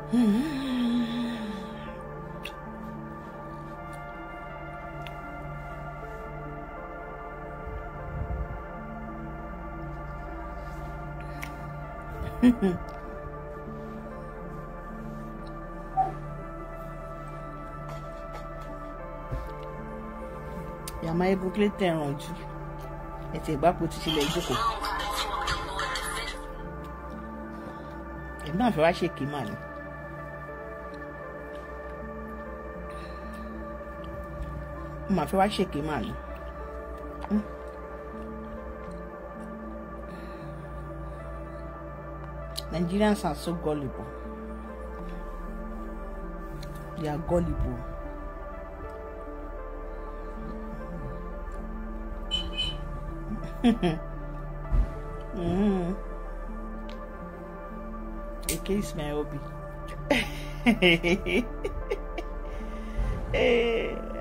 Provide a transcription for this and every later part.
Yàmá egun kílé tẹ̀ràn jù ẹ̀tì ìgbàpò ti ṣílẹ̀ ìjókòó. Èmi náà fẹ́ wá ṣèké mà ní. Mo máa fẹ́ wá ṣèké mà ní. Nigerians are so gullible. They are gullible. Eke is my hobby.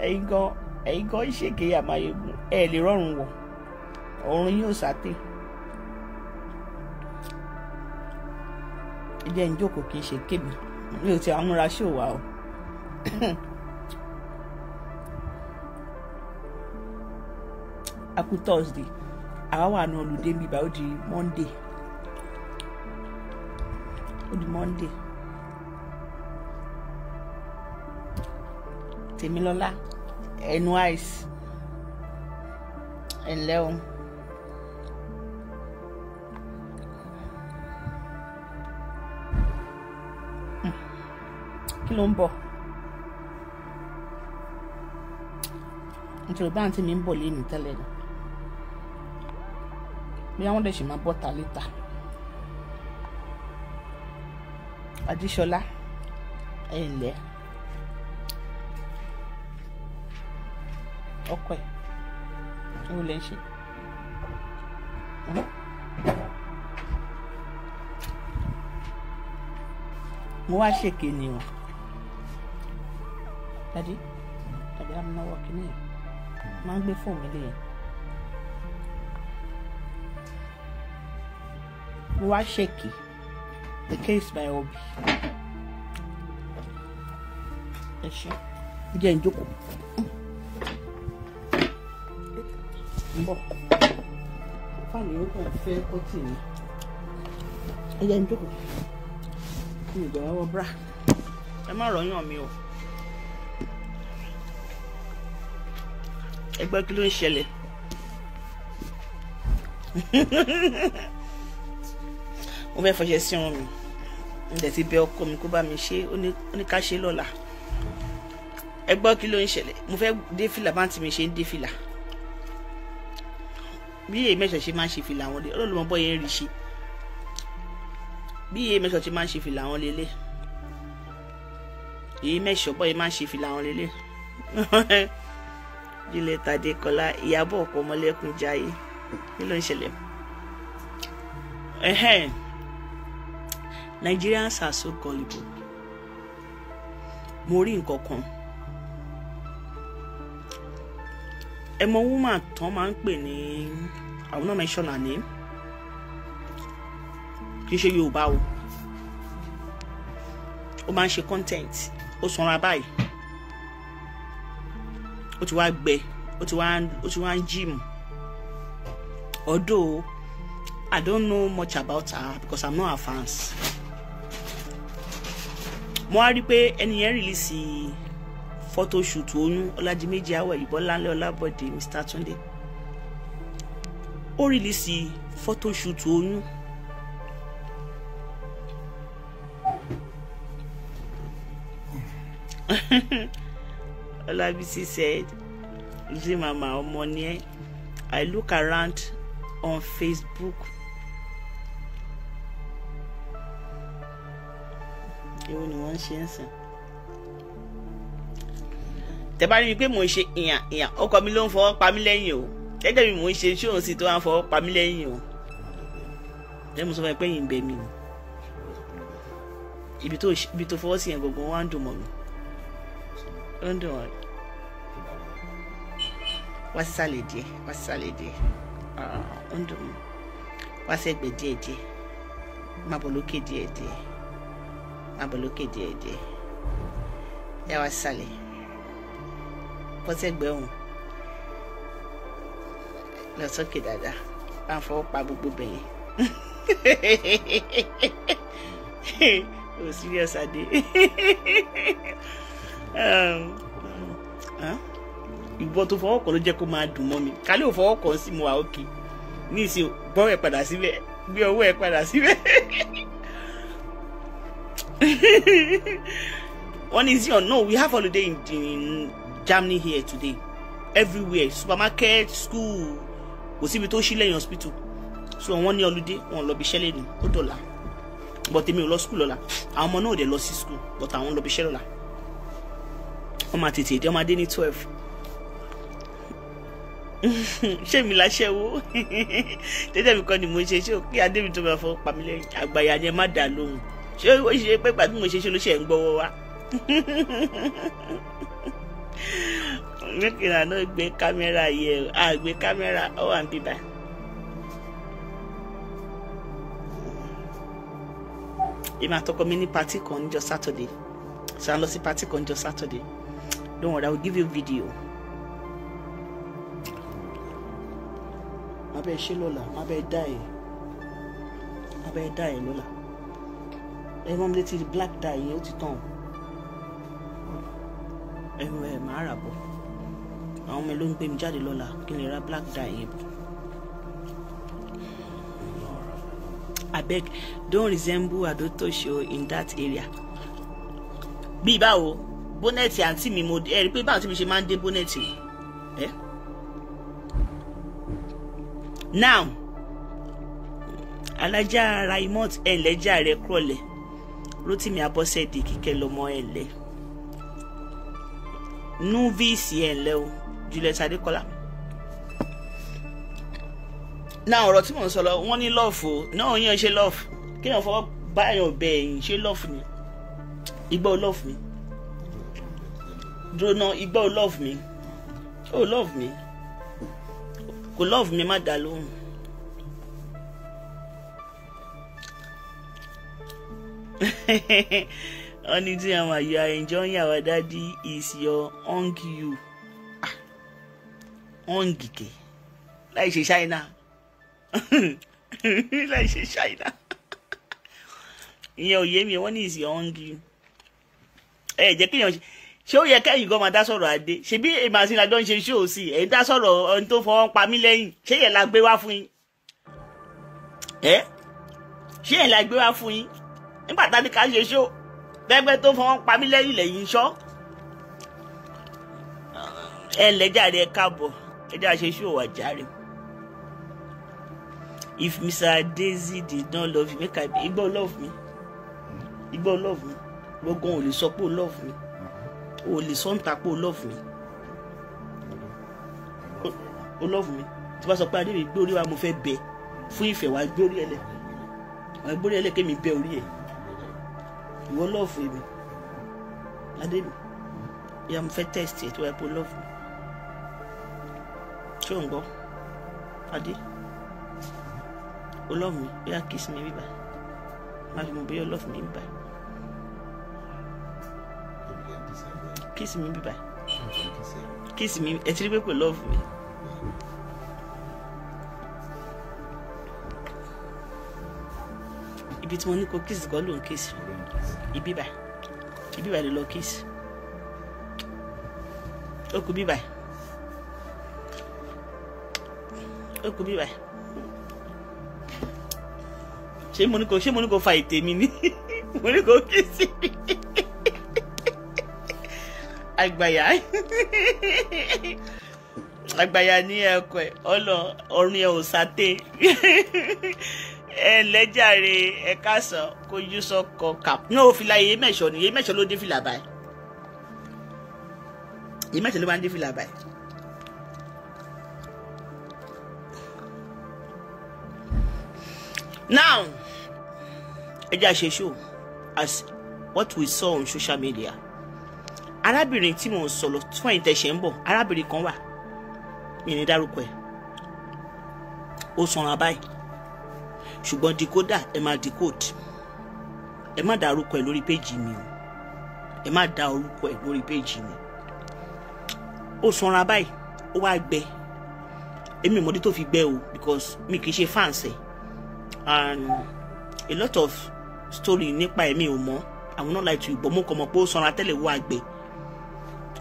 Ẹ̀yin gan ṣèké Yàmá egun ẹ lè rọrùn wọ̀ ọ̀run yóò sáté. Jẹ́ ń jókòó kì í ṣe kébì mi ò ti àmúra ṣó wa o. Happy Thursday àwa wà ní olùdé bíbá ó di Monday. Tèmilọ́lá ẹnu ice ẹ̀nlẹ́ o. Kí ló ń bọ̀? Nítorí báńtì mi ń bọ̀ lé ní tẹ́lẹ̀ ni. Bí àwọn dẹ̀ ṣe máa bọ́ta létà. Adíṣọlá ẹ̀nlẹ́. Ọkọ ẹ̀ ó lè ṣe. Mo wá ṣèké ni o. Daddy, I'm not working here. Máa ń gbé fóònù mi lẹ́yìn. Mo wá ṣèké. The case my hobby. Ẹ ṣé. Jẹ́ ń jókòó. Mbọ̀. Fáànù yóò kàn fẹ́ kọ́tì mi. Ẹ jẹ́ ń jókòó. Mi ò gbà wọ bra. Ẹ má rọyàn mi o. Ẹgbẹ́ kí ló ń ṣẹlẹ̀? Mo fẹ́ fọṣẹ sí irun mi. Mo dẹ̀ ti bẹ̀ ọkọ mi kó bá mi ṣe ó ní ká ṣe lọ́la. Ẹgbẹ́ kí ló ń ṣẹlẹ̀? Mo fẹ́ dé fìlà báńtì mi ṣe ń dé fìlà. Bí èyí mẹ́sàn ṣe máa ń ṣe fìlà wọn lé Ọlọ́run mọ bọ́ yẹn rí ṣe. Bí èyí mẹ́sàn ṣe máa ń ṣe fìlà wọn lélẹ̀. Èyí mẹ́sàn bọ́ yẹn máa ń ṣe fìlà wọn lélẹ̀. Jílẹ̀ Tadékọlá Ìyábọ̀ ọ̀pọ̀ ọmọlẹ́kùn Jayé kí ló ń ṣẹlẹ̀? Nigerians are so gullible. Mo rí nǹkan kan. Ẹ mọ woman tán máa ń pè ní I will not mention her name. Kì í ṣe Yorùbá o. Ó máa ń ṣe content. Ó sanra báyìí. Ó ti wá gbẹ. Ó ti wá ń gym. Although I don't know much about her because I'm not her fans. Mo wá rí pé ẹni yẹn release photoshoot oyún Ọládiméjì Awẹ̀lì Bọ́láńlé Ọlábọ̀dé Mr. Túndé. Ó release photoshoot oyún. Olabisi said, "Zi mama ọmọ ni ẹ́. I look around on Facebook. Èwo ni wọ́n ṣe ń sìn. Tẹ́ bá rí mi pé mò ń ṣe ìyàn ọkọ mi ló ń fọwọ́ pa mí lẹ́yìn o. Gẹ́gẹ́ bí mò ń ṣe ṣóhun sí tó wá ń fọwọ́ pa mí lẹ́yìn o. Jẹ́ mo sọ fún ẹ pé yìí ń bẹ mi o. Ibi tó fọwọ́ sí yẹn gbogbo wá ń dùn mọ́ mi. Ó ń dùn wọ́n. Wá sísàlẹ̀ díẹ̀. Ó ń dùn mí. Wá sẹ́gbẹ̀ díẹ̀. Má bọ̀ lókè díẹ̀. má bọ̀ lókè díẹ̀díẹ̀ yá wá sálẹ̀ pọ́sẹ̀gbẹ́ òun lọ sókè dáadáa bá ń fọwọ́ pa gbogbo bẹ̀yẹn oh serious Adé ìbọn tó fọwọ́ kàn ló jẹ́ kó máa dùn mọ́ mi kálí ò fọwọ́ kàn sí mo wà òkè ní ìsìn gbọ́ ẹ̀ padà síbẹ̀ gbé ọwọ́ ẹ̀ padà síbẹ̀ one is your no we have holiday in Germany here today everywhere supermarket school kò síbi tó ṣí lẹ́yìn hospital so wọ́n ní holiday wọ́n lọ bí iṣẹ́ lẹ́nu ó dọ̀la but èmi ò lọ school lọ́la àwọn ọmọ náà ò dẹ̀ lọ sí school but àwọn lọ bí iṣẹ́ lọ́la wọ́n máa tètè dé ọmọdé ní 12 ṣé mi láṣẹ wo tẹ́tẹ́ mi kọ́ ni mo ṣe ṣé o kí adé mi tó máa fọ́ pa mí lẹ́yìn àgbàyà ni ẹ má dà lóhùn ṣé ó ṣe pé pàtó mo ṣe ṣe ló ṣe ń gbọ́wọ́ wa mẹ́kìnlá náà gbé kámẹ́rà yẹ àgbé kámẹ́rà ó wà ń bíbá. èmi àtọkọ mi ní party kan níjọ́ Saturday so à ń lọ sí party kan níjọ́ Saturday don't worry I will give you video. má bẹ́ẹ̀ ṣe lọ́la má bẹ́ẹ̀ dá ẹ̀ lọ́la ẹ̀ mọ́ mi létí black dye yẹn ó ti tàn ẹ̀rọ ẹ̀ máa rà bọ̀ àwọn ọmọ ẹ̀ ló ń gbé mi jáde lọ́la kí n lè ra black dye yẹn bọ̀. Abeg don't resemble Adotosho in that area. bí báwo bónẹ́ẹ̀tì àǹtí mi mo ẹ rí pé báwo tí mi ṣe máa ń dé bónẹ́ẹ̀tì ẹ. now alájà Raimot ẹ̀ńlẹ́jà rẹ̀ kúrọ̀lẹ̀ Rótìmí Abọ́sẹ̀dé Kíkẹ́ lọ́mọ ẹ̀ńlẹ́ núvíìsì ẹ̀ńlẹ́ o Juliet Adékọ́lá. náà ọ̀rọ̀ tí mò ń sọ lọ wọ́n ní lọ́ọ̀fù náà yẹn ṣe lọ́ọ̀fù kéèyàn fọwọ́ báyọ̀ bẹ ẹ̀yìn ṣe lọ́ọ̀fù ni ìgbà ò lọ́ọ̀fù mi dúró náà ìgbà ò lọ́ọ̀fù mi ó lọ́ọ̀fù mi kò lọ́ọ̀fù mi má dá lóhùn. Only thing you are enjoying our daddy is your hung you. Hung ke. Like she China. Like she China. Ìyẹn ò yé mi, one is your hung you. Jẹ́ kí èèyàn ṣé ó yẹ kẹ́yìn gan máa dá sọ̀rọ̀ Adé ṣe bí èmi àti ìlàjọ ń ṣe ṣó o sí ẹ̀ ń dá sọ̀rọ̀ ohun tó fọwọ́ pa mí lẹ́yìn ṣé yẹn la gbé wá fún yín ṣé yẹn la gbé wá fún yín nígbà tá a ní ká ṣe ṣó gbẹgbẹ tó fọwọ́ pa mí lẹ́yìn lẹ́yìn ṣọ́ ẹ lẹ́jàre ẹ káàbọ̀ ẹjọ́ àṣẹ ṣó wà járe. If Mr. Daisy did not love you make I be Igbo love me Igbo love me gbogbo ò lè sọ pé o love me o lè sọ ń ta pé o love me o love me tí wọ́n sọ pé Adébí gbé orí wa mo fẹ́ bẹ fún ìfẹ́ wa gbé orí ẹlẹ́ wọ́n gbé orí ẹlẹ́ kémi bẹ orí ẹ̀ ìwọ love mi Adébí ìyá mo fẹ́ test ẹ̀ tí wọ́n yẹ pé o love me ṣé o ń gbọ́ Adé o love me bóyá kiss me bíbá má fi mọ̀ bóyá o love me bíbá. Kiss me bíbá kiss me ẹ ti rí pé kò love me ibi tí mo ní kó kiss kọ́ ló ń kiss ibi bá lè lọ kiss ó kú bíbá ṣé mo ní kó fa ètè mi ní mo ní kó kiss àgbàyà ní ẹkọ ẹ ọrùn ẹ ò sáté ẹ lẹjàre ẹ kásán kojú sọkọ kàp ní òfìlà yìí mẹsọ ni yìí mẹsọ ló dé fìlà báyìí yìí mẹsọ ló máa ń dé fìlà báyìí. Now ẹ jẹ́ àṣẹ show as what we saw on social media. Arábìnrin tí mò ń sọ lọ fún ẹ̀yin tẹ̀sẹ̀ ń bọ̀ arábìnrin kan wà mi ní dárúkọ ẹ̀ ó sanra báyìí ṣùgbọ́n decoder ẹ máa decode ẹ má dá orúkọ ẹ lórí péjì mi o, ẹ má dá orúkọ ẹ lórí péjì mi. Ó sanra báyìí, ó wá gbẹ. Èmi mọ̀ dí tó fi gbẹ o, because mi kì í ṣe fans ẹ, and a lot of story nípa ẹ̀mí ò mọ̀. I will not lie to you, but mo kàn mọ̀ pé ó sanra tẹ́lẹ̀ wá gbẹ.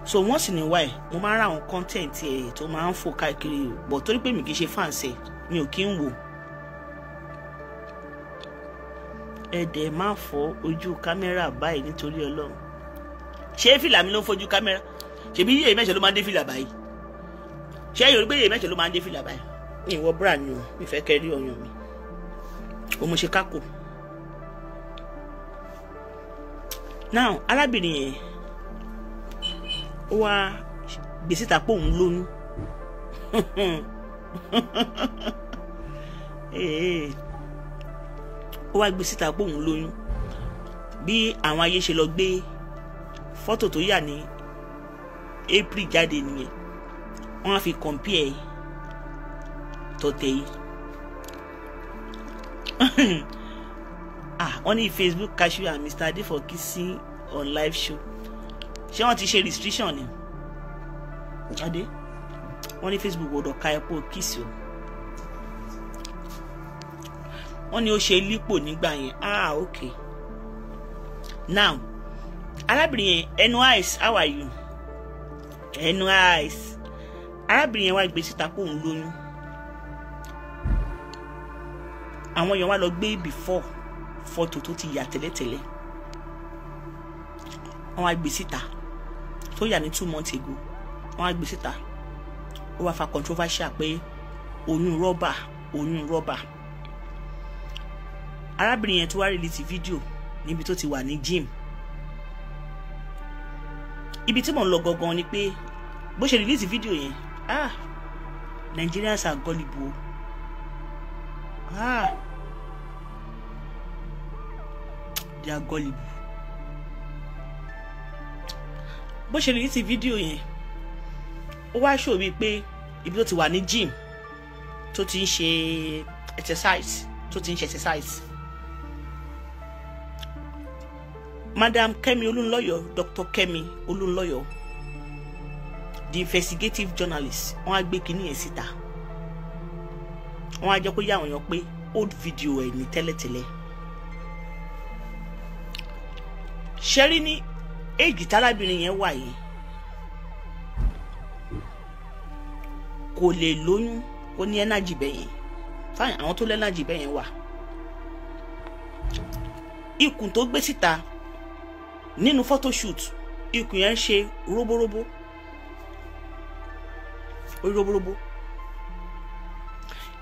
So once in a while mo máa ń ra àwọn content ẹ̀ tó máa ń fò káàkiri, but torí pé mi kì í ṣe fans ẹ̀ mi ò kí ń wò. Ẹ dẹ̀ má fọ́ ojú kámẹ́rà báyìí nítorí Ọlọ́run. Ṣé fìlà mi ló ń fojú kámẹ́rà? Ṣebí Yèyé Mẹ́ṣẹ̀ ló máa ń dé fìlà báyìí? Ṣé yóò rí pé Yèyé Mẹ́ṣẹ̀ ló máa ń dé fìlà báyìí? Mi ìwọ bra ni o, mi fẹ́ kẹ́ rí ọyàn mi. O mo ṣe kákò. Now arábìnrin yẹn ó wá gbé síta pé òun lóyún. Ó wá gbé síta pé òun lóyún. Bí àwọn ayé ṣe lọ gbé fọ́tò tó yà ní April jáde nìyẹn. Wọ́n á fi compare tọ̀tẹ̀ yìí. Wọ́n ní Facebook catch you and Mr. Ade for kissing on live show. Ṣé wọ́n ti ṣe restriction ni? Ade wọ́n ní Facebook gbọ́dọ̀ ka epo kiss o. Wọ́n ní ó ṣe lípò nígbà yẹn. Okay. Now arábìnrin yẹn ẹnu eyes, how are you? Ẹnu eyes. Arábìnrin yẹn wá gbé síta pé òun lóyún. Àwọn èèyàn wá lọ gbé before fọ́tò tó ti yà tẹ́lẹ̀tẹ́lẹ̀. Wọ́n wá gbé síta tó yà ní 2 months ago. Wọ́n wá gbé síta. Ó wá fa controversial pé oyún rọ́bà. Arábìnrin yẹn tó wá release fídíò níbi tó ti wà ní gym. Ibi tí mò ń lọ gangan ni pé bó ṣe release fídíò yẹn, Nigerians are gullible. They are gullible. Bó ṣe release fídíò yẹn, ó wá show mi pé ibi tó ti wà ní gym tó ti ń ṣe exercise. Madam Kemi Olunloyo, Dr. Kemi Olunloyo, the investigative journalist, wọ́n á gbé kíní yẹn síta. Wọ́n á jẹ́ kó yá àwọn èèyàn pé old video ẹ̀ ní tẹ́lẹ̀tẹ́lẹ̀. Ṣẹ́rí ní èjì tárábìnrin yẹn wà yìí kò lè lóyún kó ní energy bẹ́yẹn. Fine, àwọn tó lé energy bẹ́yẹn wà. Ikùn tó gbé síta nínú photoshoot, ikùn yẹn ṣe róbóróbó.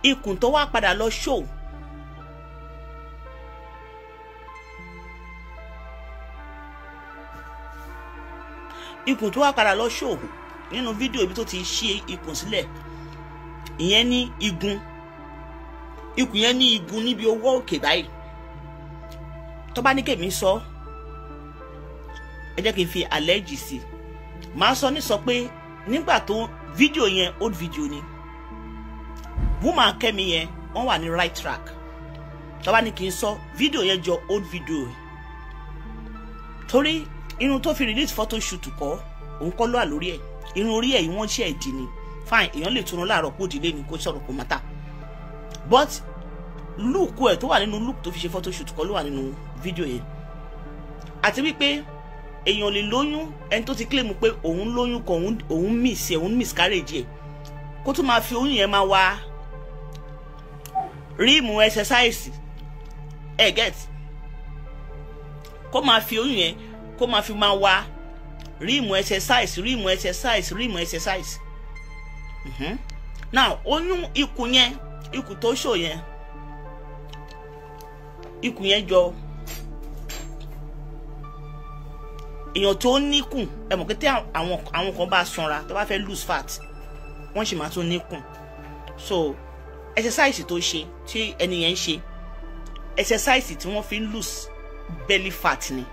Ikùn tó wá padà lọ show nínú fídíò ibi tó ti ṣe ikùn sílẹ̀, ìyẹn ní igun. Ikùn yẹn ní igun níbi ọwọ́ òkè báyìí. Tó bá ní kèmí sọ, ẹ jẹ́ kí n fi allege sí. Màá sọ ní sọ pé nígbà tó fídíò yẹn old video ni. Woman Kemi yẹn wọ́n wà ní right track. Tó bá ní kí n sọ, fídíò yẹn jọ old video. Torí irun tó fi release photo shoot kọ́, òun kọ́ ló wà lórí ẹ̀. Irun orí ẹ̀ yìí wọ́n ṣe ẹ̀dì ni. Fine, èèyàn lè túnú láàárọ̀ kó dìlé ni kó sọ̀rọ̀ kó mátà. But look ẹ̀ tó wà nínú look tó fi ṣe photo shoot kọ́ ló wà nínú fídíò yẹn. Àti wípé èèyàn lè lóyún, ẹni tó ti claim pé òun lóyún kan òun miscarriage ẹ̀, kó tún máa fi oyún yẹn máa wá ríìmù exercise get, kó máa fi oyún yẹn kó máa fi máa wá ríìmù exercise. Now oyún ikùn yẹn, ikùn tó show yẹn, ikùn yẹn jọ èèyàn tó níkùn. Ẹ mọ̀ pé tí àwọn kan bá sanra tó bá fẹ́ lose fat, wọ́n sì máa tún níkùn. So exercise tó ṣe tí ẹni yẹn ń ṣe, exercise tí wọ́n fi ń lose belly fat ni.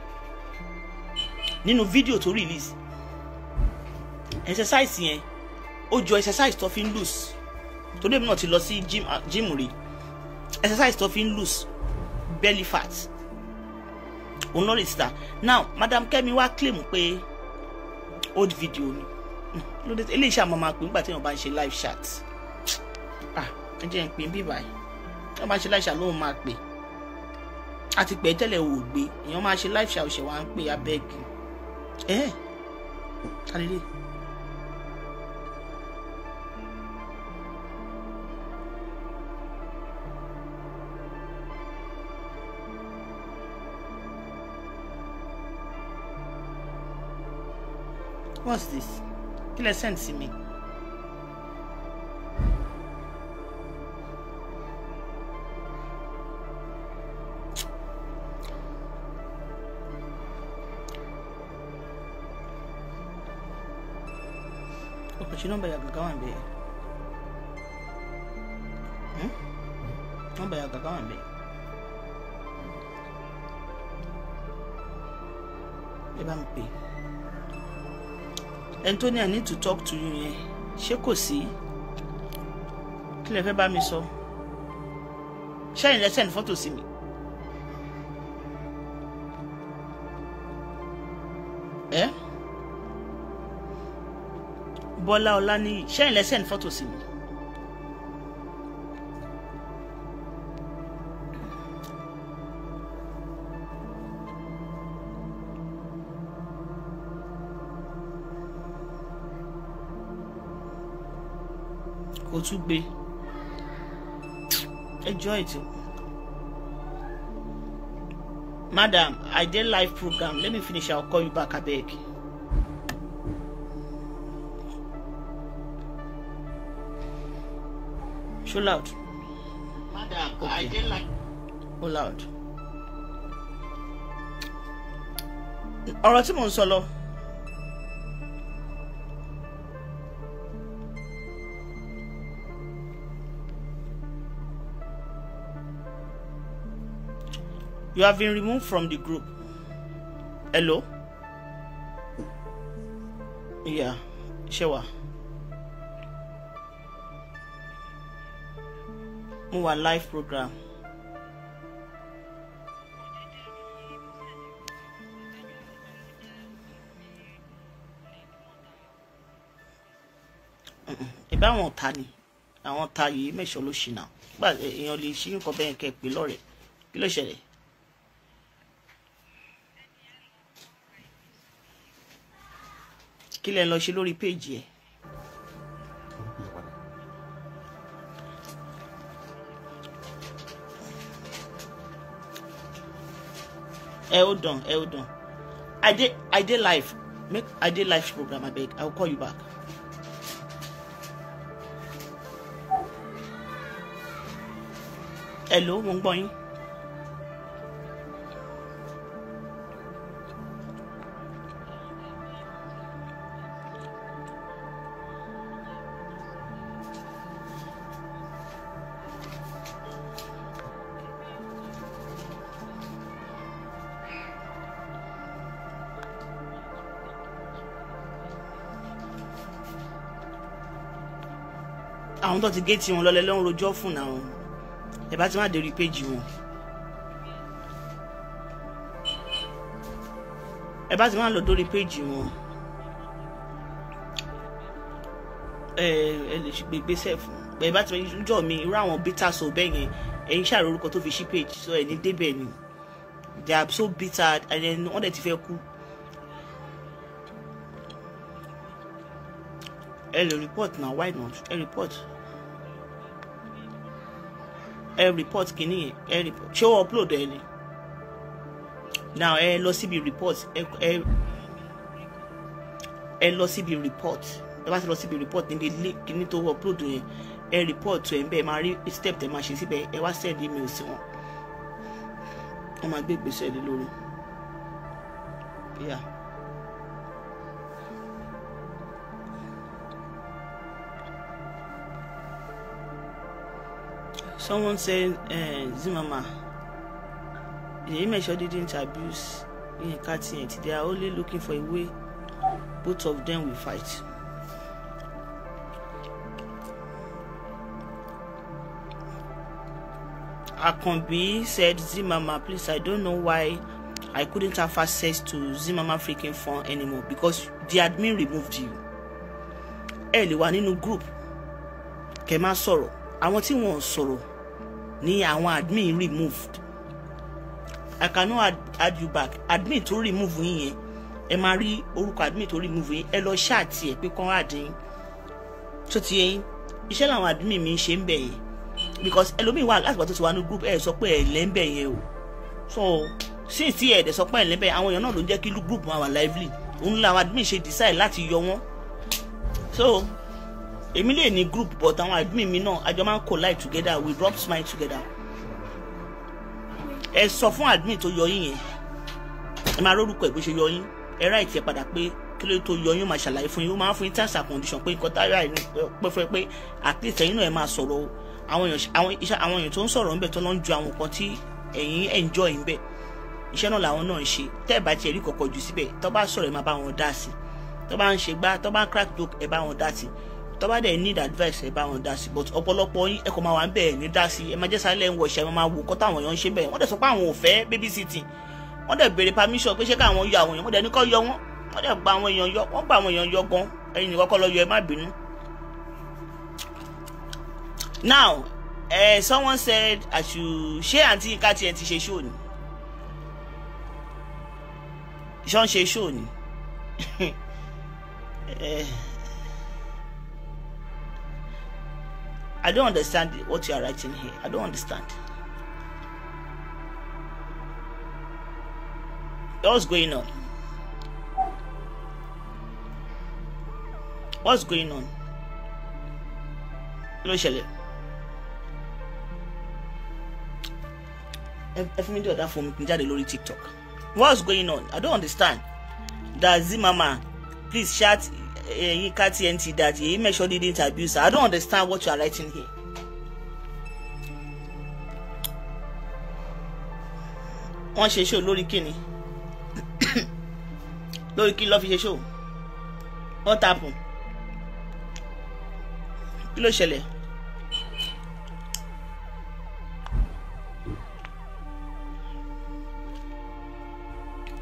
Nínú fídíò tó release, exercise yẹn ó jọ exercise tó fi ń lose. Torí èmi náà ti lọ sí gym rí. Exercise tó fi ń lose belly fat òun ló register. Now Madam Kemi wá claim pé old video ni lóde eléyìí ṣáà máa pè nígbà tí wọ́n bá ń ṣe live chat. Ẹ jẹ́ ń pè bí báyìí wọ́n bá ń ṣe live chat lóun máa pè àti pé tẹ́lẹ̀ ò gbé èèyàn máa ṣe live chat ó ṣe wá ń pè abẹ́ẹ̀kì kálílé. What's this? Kí lẹ send sí mi? Ṣé nọ́mbà ya gàgà wà ń bẹ̀? Nọ́mbà ya gàgà wà ń bẹ̀? Ẹ bá mi pè. Anthony, I need to talk to you yẹn. Ṣé kò sí? Kí lẹ fẹ́ bá mi sọ? Ṣé ẹ̀yin lẹ send photo sí mi? Bọ́lá Ọláníyì, ṣé ẹ̀yin lẹ send photo sí mi? Kò tún gbé. Enjoy it. Madam, I did live program. Let me finish. I'll call you back, I beg. Show loud. Madam, okay. I did live. Oh, loud. Ọ̀rọ̀ tí mò ń sọ lọ. You have been removed from the group. Hello? Yeah, Shewa. Move a live program. Ebe àwọn ta ni. Àwọn ta yìí mẹ́sọ̀ ló ṣì náà. Gbà èèyàn lè ṣí nǹkan bẹ́ẹ̀ kẹ́ pé lọ́rẹ̀. Kí ló ṣẹlẹ̀? Kí lẹ lọ ṣe lórí péjì ẹ? Hold on. I did live. I did live program, I beg. I will call you back. Hello, mo ń gbọ́ yín. Àwọn tó ti gé tí wọn lọlẹ lọ́run rojọ́ fún náà ẹ bá ti má dé orí péjì wọn ẹ bá ti má lọ dórí péjì wọn ẹ lè ṣe gbégbésẹ̀ fún ẹ bá ti jọ mi irú àwọn bitter so bẹ́ẹ̀ yẹn ẹ̀yin ṣàrò orúkọ tó fi ṣí page so ẹ̀ ní débẹ̀ ni they are so bitter and then wọ́n dẹ̀ ti fẹ́ kú ẹ lè report now why not ẹ report kìíní ẹ report ṣé wọ́n upload ẹ ni now ẹ lọ síbi report ẹ lọ síbi report ẹ bá ti lọ síbi report níbi kìíní tó upload yẹn ẹ report ẹ ń bẹ máa rí step tẹ máa ṣe síbẹ̀ ẹ wá send email sí wọn wọ́n máa gbé ìgbésẹ̀ lé lórí yeah. Someone said, Zimama, the image didn't abuse Yinka. They are only looking for a way both of them will fight. Akonbi said, Zimama, please, I don't know why I couldn't have access to Zimama freaking phone anymore because the admin removed you. Ẹ lè wà nínú group kẹ́ má sọ̀rọ̀. Àwọn tí wọ́n sọ̀rọ̀ ni àwọn admin removed. I cannot add you back. Admin tó remove yín yẹn, ẹ máa rí orúkọ admin tó remove yín, ẹ lọ ṣáàtì ẹ̀ pé kán add yín. So ti yẹn, iṣẹ́ làwọn admin mi ṣe ń bẹ̀ yẹn. Because ẹlòmíì wà láti wà tó ti wà ní group ẹ sọ pé ẹ lẹ́ ń bẹ̀ yẹn o. So since tí ẹ dẹ̀ sọ pé ẹ lẹ́ ń bẹ̀ àwọn èèyàn náà ló jẹ́ kí group máa wà lively. Òun làwọn admin ṣe decide láti yọ wọ́n. So èmi lè ní group but àwọn admin mi náà àjọ máa ń collide together, we drop smile together. Ẹ sọ fún admin tó yọ yín yẹn, ẹ máa rórúkọ ẹ bó ṣe yọ yín, ẹ ráìtì ẹ padà pé kí ló tó yọ yín máa ṣàlàyé fún yín, ó máa ń fún yín terms and condition pé nǹkan táyà ẹ pẹ́ fẹ́ pé at least ẹ̀yin náà ẹ máa sọ̀rọ̀ o. Àwọn èèyàn tó ń sọ̀rọ̀ ńbẹ̀ tó lọ ń ju àwọn nǹkan tí ẹ̀yin enjoy ńbẹ̀, iṣẹ́ náà làwọn náà ń ṣe. Tẹ́ ẹ bá tiẹ̀ rí kọ̀kọ̀ jù síbẹ̀, tó bá sọ̀rọ̀ ẹ máa bá wọn dá sí, tó bá ń ṣe gbá, tó bá ń crack joke ẹ bá wọn dá sí, tó bá dẹ̀ need advice ẹ bá wọn dá sí. But ọ̀pọ̀lọpọ̀ yín ẹ kò máa wà ń bẹ̀ ní dá sí, ẹ máa jẹ́ sálẹ̀ ń wọ ìṣẹ́, ẹ máa wò kọ́ táwọn èèyàn ń ṣe bẹ́ẹ̀. Wọ́n dẹ̀ sọ pé àwọn ò fẹ́ babysitting, wọ́n dẹ̀ béèrè permission pé ṣé káwọn yọ àwọn èèyàn, wọ́n dẹ̀ ní kó yọ wọ́n, wọ́n dẹ̀ gba àwọn èèyàn yọ, wọ́n gba àwọn èèyàn yọ gan, ẹ̀yin nìkan kọ́ lọ yọ, ẹ má bínú. Now someone said I should ṣé àǹtí Yinka tiẹ̀ ti ṣe show ni, ṣé wọ́n ṣe show ni? I don't understand what you are writing here. I don't understand. What's going on? What's going on? Kí ló ṣẹlẹ̀? Ẹ fún mi di ọ̀dà fún mi kí n jáde lórí TikTok. What's going on? I don't understand. That Zimama, please shout Yinka TNT that Yemesho didn't abuse her. I don't understand what you are writing here. Wọ́n ṣe show lórí kíni? Lórí kí ló fi ṣe show? What happened? Kí ló ṣẹlẹ̀?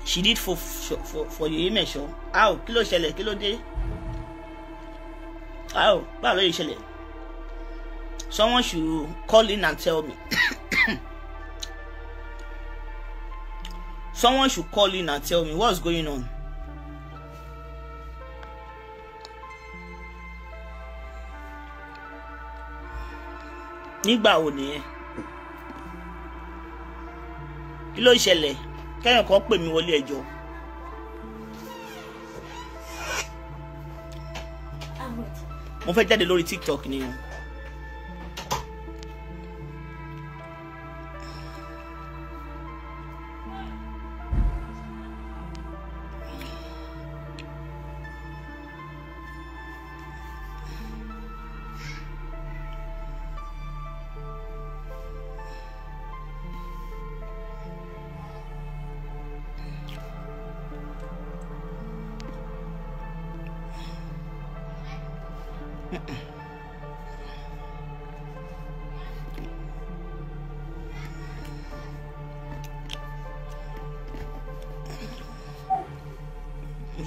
She did for Yemesho. How? Kí ló ṣẹlẹ̀? Kí ló dé? How? Báwo ló yẹ ṣẹlẹ̀? Someone should call in and tell me. Someone should call in and tell me what's going on. Nígbà wo nìyẹn? Kí ló ṣẹlẹ̀? Kẹ́yìn kan pè mí wọlé ẹjọ́. Mo fẹ́ jáde lórí TikTok ni o.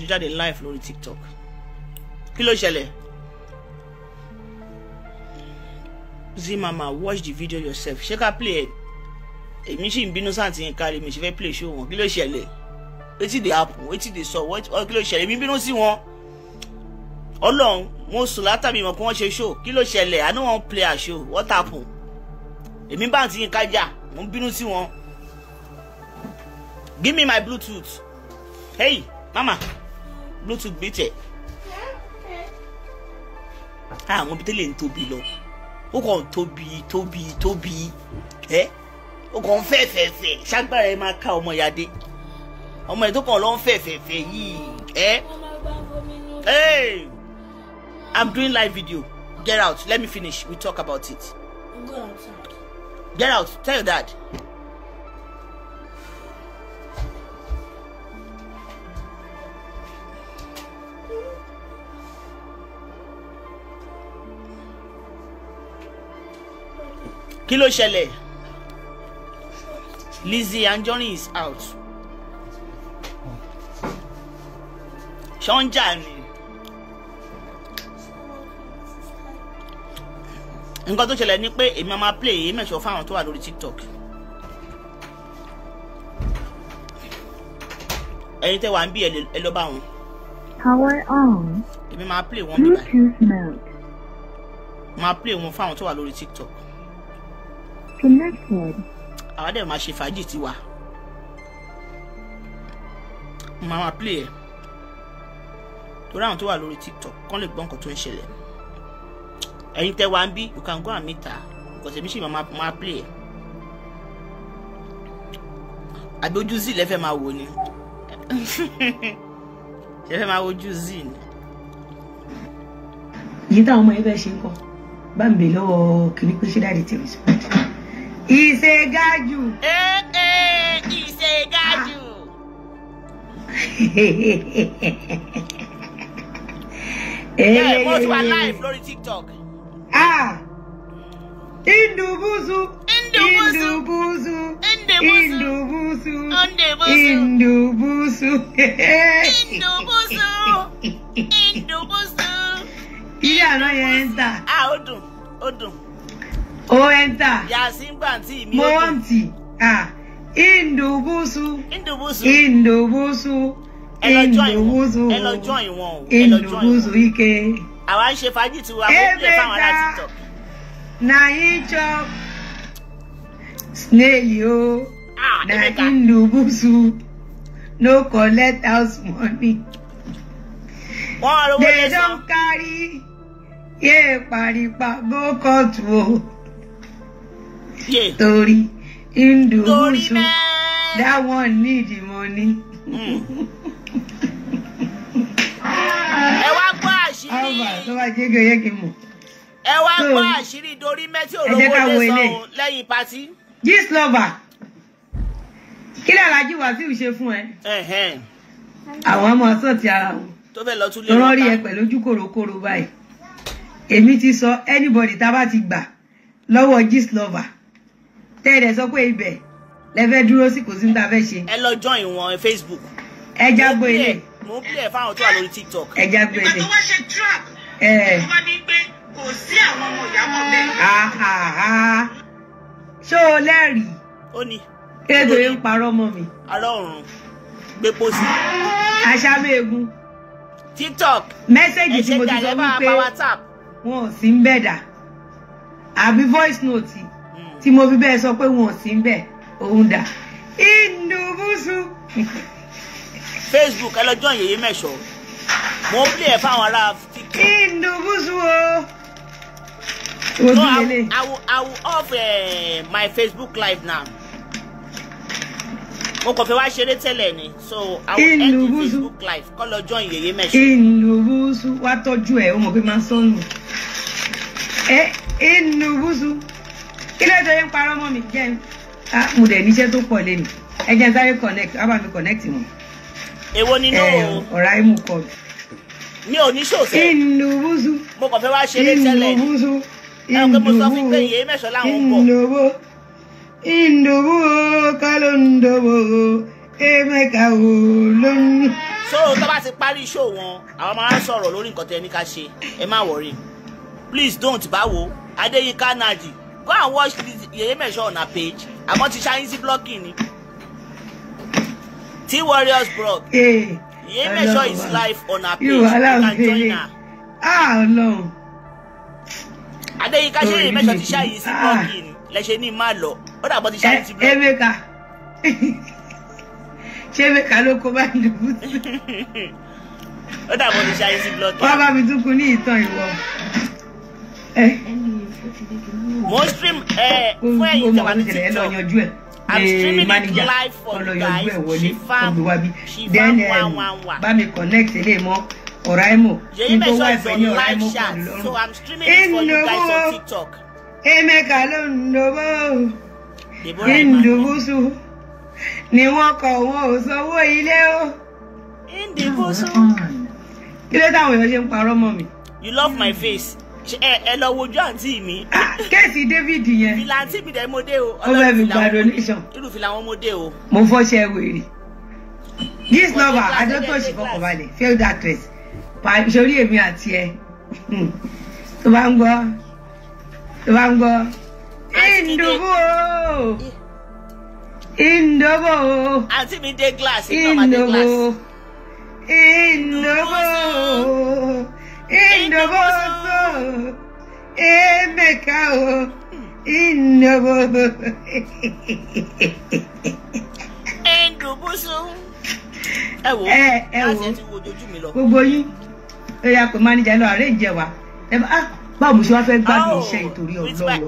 Jáde live lórí TikTok. Kí ló ṣẹlẹ̀? Zimama, watch the video yourself. Ṣé ká play it? Èmi ṣì ń bínú sáǹtì yẹn kárí mi ṣe fẹ́ play show wọn. Kí ló ṣẹlẹ̀? Wetin dey happen? Wetin dey sọ? Kí ló ṣẹlẹ̀? Èmi bínú sí wọn. Ọlọ́run, mo sùn látàbí mọ̀ pé wọ́n ṣe show. Kí ló ṣẹlẹ̀? I no wan play a show. What happen? Èmi bá àǹtí yẹn kájà. Mo ń bínú sí wọn. Give me my Bluetooth. Hey, mama. Bluetooth gbé àwọn bí tẹ́lẹ̀ ń tóbi lọ, ó kàn tóbi ó kàn fẹ́fẹ́fẹ́ ṣágbára ẹ máa ká ọmọ ìyáde, ọmọ ẹ̀ tó kàn lọ ń fẹ́fẹ́fẹ́ yìí Hey, I'm doing live video. Get out, let me finish, we talk about it. Go outside. Get out, tell your dad. Kí ló ṣẹlẹ̀? Lizzie Anjorin is out. ṣọ́njà ni. Nǹkan tó ṣẹlẹ̀ ni pé èmi máa play èyí mẹ́sọ̀ fáwọn tó wà lórí TikTok. Ẹ̀yin tẹ́ wà ń bí ẹ lọ bá wọn. Power on. Èmi máa play wọn bí báyìí. Bluetooth mode. Máa play wọn fáwọn tó wà lórí TikTok. Connected. Àwa dẹ̀ máa ṣe fàájì tiwa. Máa play ẹ̀. Torí àwọn tó wà lórí TikTok kán lè gbọ́ nǹkan tó ń ṣẹlẹ̀. Ẹ̀yin tẹ́ wà ń bí, you can go and meet her because èmi sì máa play ẹ̀. Àbí ojú zí lẹ́fẹ̀ máa wò ni. Ṣé fẹ́ máa wojú zí ni? Yìí táwọn ọmọ ẹgbẹ́ ṣe ń kọ́ bá ń bè lọ́wọ́ kìíní pé ṣé dáàdì tèmi sọ. Ìṣègájù. Ìṣègájù. Mo ti wà live lórí TikTok. Indubusu. Indubusu. Indubusu. Indubusu. Ilé àná yẹn ń tà. Ó dùn, ó dùn. Ó ń tà. Yàsín gbàǹtì mi. Mo ń tì. Indubusu. Indubusu. Indubusu. Ẹ lọ join wọn o. Indubusu ike. Àwa ń ṣe fàájì tiwa kó lè fáwọn ará TikTok. Na him chop snail o. Na Indubusu no collect house money. They don't carry paripa go court o. Torí Indubusu that one need the money. Ẹ wá gbọ́ àṣírí. Tó bá jẹ́ gẹ́gẹ́ kí n mọ̀. Ẹ wá gbọ́ àṣírí dorí mẹ́tí olówó lè sọ lẹ́yìn pátí. Gist lover. Kí lè Alhaji Wasiu ṣe fún ẹ? Àwọn ọmọ ọ̀sán ti ara wọn. Tó fẹ́ lọ tún lé wọn. Tó rí ẹ pẹ̀lú ojú kòròkòrò báyìí. Èmi ti sọ anybody tá bá ti gbà lọ́wọ́ Gist lover. Tẹ́ẹ̀dẹ̀ sọ pé ibẹ̀ lẹ́fẹ́ dúró sí kò sí ní ta fẹ́ ṣe. Ẹ lọ join wọn Facebook. Ẹ jágbó ilé. Mo ń play fáwọn tó wà lórí TikTok. Ẹ jágbó ilé. Ìgbà tó wá ṣe trap. Wọ́n bá ní pé kò sí àwọn ọmọ ìyá mọ̀ bẹ́ẹ̀. Ṣé o lẹ́rìí? Ó ní. Kéde ń parọ́ mọ́ mi. Ará ọ̀run gbé pósí. Aṣáméegun. TikTok. Mẹ́sẹ̀gì tí mo ti sọ wípé wọn ò sí ń bẹ̀ dà. Àbí voice note tí mo fi bẹ́ẹ̀ sọ pé wọn ò sí ń bẹ̀ òun dà. Indubusu. Facebook ẹ lọ join Yèyé Mẹ́sọ̀. Mo ń play ẹ̀ fáwọn ará TikTok. Indubusu o. No, I will off my Facebook live now. Mo kàn fẹ́ wá ṣeré tẹ́lẹ̀ ni, so I will end the Facebook live. Kọ́ lọ join Yèyé Mẹ́sọ̀. Indubusu wá tọ́jú ẹ̀, ó mọ̀ pé máa ń sọ́nù. Indubusu kí ló dé ń parọ́ mọ́ mi jẹ́ mo dẹ̀ níṣẹ́ tó pọ̀ lẹ́nu. Ẹ jẹ́ sáré connect, á bá mi connect wọn. Èwo ni no? Ọ̀rá imú kọ. Mi ò ní ṣòṣẹ́. Indubusu. Mo kàn fẹ́ wá ṣeré tẹ́lẹ̀ ni. Indubusu. Mo sọ fún pé Yèyé Mẹ́sọ̀ láwọn ń bọ̀. Indubu kalondobo emeka olóyún. So tó bá ti parí show wọn, àwọn máa ń sọ̀rọ̀ lórí nǹkan tẹ́ ní ká ṣe. Ẹ má worry. Please don't báwo. Adéyínká Naji. Go and watch Yèyé Mẹ́sọ̀ on her page. Àmọ́ ti ṣáyín sí blocking ni. T-Warriors blog. Yèyé Mẹ́sọ̀ is live on her page. You can join her. No. Adéyínká ṣe Yèyé Mẹ́sọ̀ ti ṣáyín sí blocking ni. Lẹ́ṣẹ̀ ní má lọ. Ó dàbọ̀ ti ṣáyín sí blocking. Emeka. Ṣé Emeka ló kó bá dùbú sí? Ó dàbọ̀ ti ṣáyín sí blocking. Wọ́n bá mi tún kún ní ìtàn ìwọ. Mo stream fún ẹ̀yin tẹ̀wá ní TikTok. I'm streaming it live for you guys. Shifam 111. Bá mi connect ilé mọ́ Oraimo. Yèyé Mẹ́sọ̀ is on live chat, so I'm streaming it for you guys on TikTok. Emeka ló ń dobo. Indubusu ni wọ́n kọ̀ wọ́n ò sanwó ilé o. Indubusu. Kí ló táwọn èèyàn ṣe ń parọ́ mọ́ mi? You love my face. Ẹ lọ wojú àǹtí mi. Kẹ́sì David yẹn. Fìlà àǹtí mi dẹ̀ mo dé o. Ó fẹ́ fi gba donation. Irú fìlà wọn mo dé o. Mo fọ́ṣẹ́ wèrè. This lover adọ́tọ̀ ṣì fọkàn balẹ̀ failed actress sórí èmi àti ẹ tó bá ń gbọ́ Indobo àǹtí mi dé glass Indobo so Emeka o Indobo so ẹ wo gbogbo yín ẹ yà pé manager lọ arrange wa ẹ báwo mo ṣe wá fẹ́ gbádùn iṣẹ́ ìtorí Ọlọ́run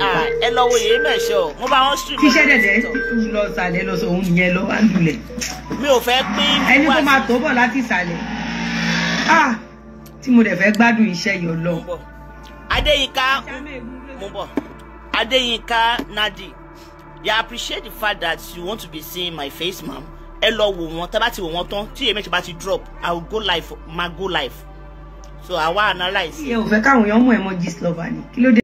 ẹ lọ wo yèé mẹ́ṣọ́ mo bá wọn stream tíṣẹ́ dẹ̀dẹ̀ lọ sàlẹ̀ lọ sọ òun nìyẹn lọ wá lulẹ̀ mi ò fẹ́ pín ẹni tó máa tó bọ̀ láti sàlẹ̀ tí mo dẹ̀ fẹ́ gbádùn iṣẹ́ yìí Ọlọ́run. Adeyinka Nadi, you appreciate the fact that you want to be seeing my face, ma'am. Ẹ lọ wò wọ́n, tẹ́ bá ti wò wọ́n tán tí èmi bá ti drop, I will go live, ma go live. So I wan analyze. Ẹ ò fẹ́ káwọn èèyàn mọ̀ ẹ́ mọ́ Gistlover ni kí ló dé.